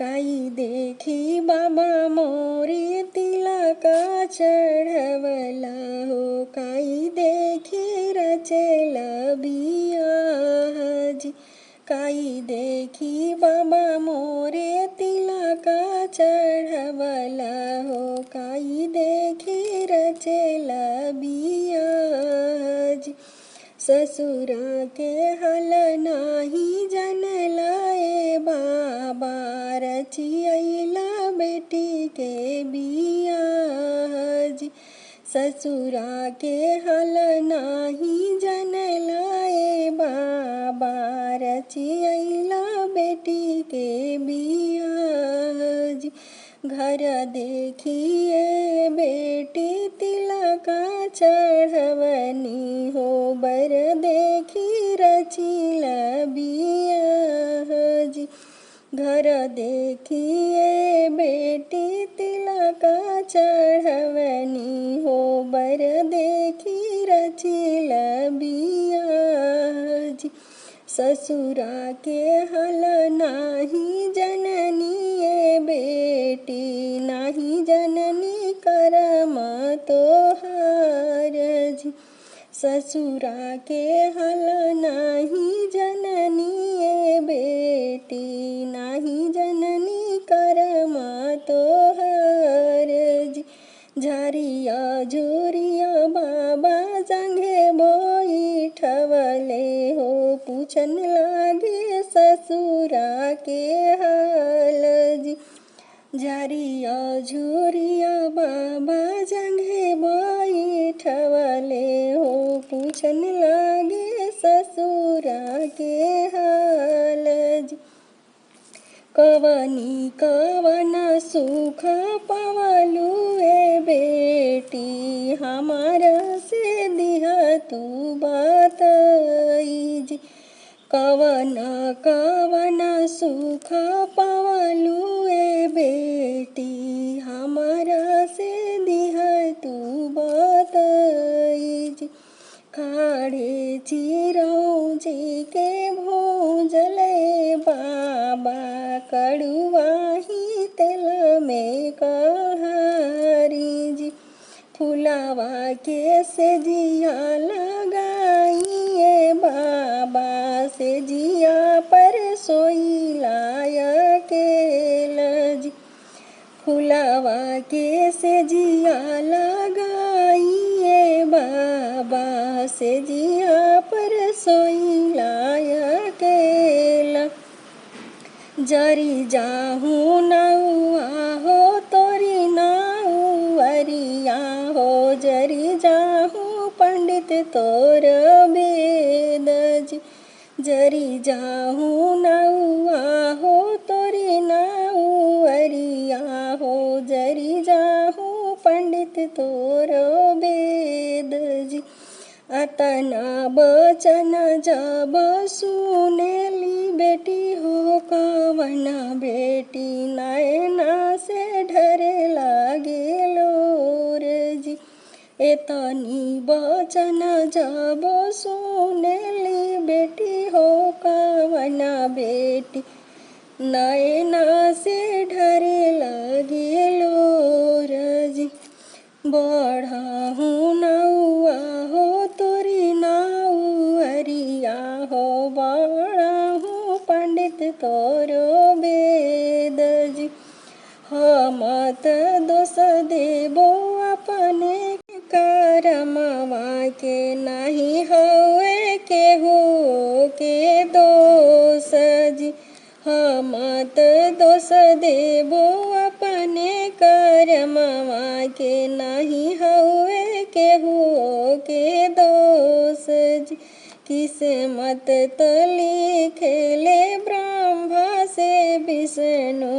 काई देखी बाबा मोरे तिलका चढ़वला हो। काई देखी रचेला बियाह जी। काई देखी बाबा मोरे तिलका चढ़वला हो। काई देखी रचेला बियाह जी। ससुरा के हल नाही जनलाए बाबा रचियला बेटी के बियाह जी। ससुरा के हल नाही जनलाए बाबा रचियला बेटी के बियाह जी। घर देखिए बेटी तिलका चढ़वनी हो। बर देखी रचिला बियाह जी। घर देखिए बेटी तिलका चढ़वनी हो। बर देखी रचिला बियाह जी। ससुरा के हल नाही जननी बेटी नाही जननी करम तोहार जी। ससुरा के हल नाही जननी बेटी नाही जननी करम तोहार जी। झारिया झुरिया बाबा संगे बैठवले हो। पूछन लागे ससुरा के हाल जी। झारिया झुरिया बाबा संगे बैठवले हो। पूछन लागे ससुरा के हाल जी। कवनी कवन सुख पवलू बेटी हमारा से दिहा तू बताई जी। कवन कवन सुख पवलू बेटी हमारा से दिहा तू बताई जी। खाड़े चिरौं जी के भूंजले बाबा कड़ुआही तेल में कढ़ारी जी। फुलावा के से जिया लगाइए बाबा से जिया पर सोइला केल जी। फुलावा के से जिया लगाइए बाबा से जिया पर सोइला केल। जरी जाहू नौआ हो तोरी नाउअरिया हो। जरी जाहू पंडित तोर वेद जी। जरी जाहू नौआ हो तोरी नाउअरिया हो। जरी जाहू पंडित तोर वेद जी। अतना बचन जब सुनेली बेटी हो। कवन बेटी नैना से ढरे लागे लोर जी। एतनी बचन जब सुनेली बेटी हो। कवन बेटी नैना से ढरे लागे लोर जी। बढ़ाहू नौआ हो तोरी नाउअरिया हो। बढ़ाहू पंडित तोरो वेद जी। हमत दोष देबो अपने करमवा के नहीं हवे केहू के दोष जी। हमत दोष देबो अपने करमवा के नहीं हवे केहू के दोष जी। किस्मत तो लिखेले ब्रह्मा से विष्णु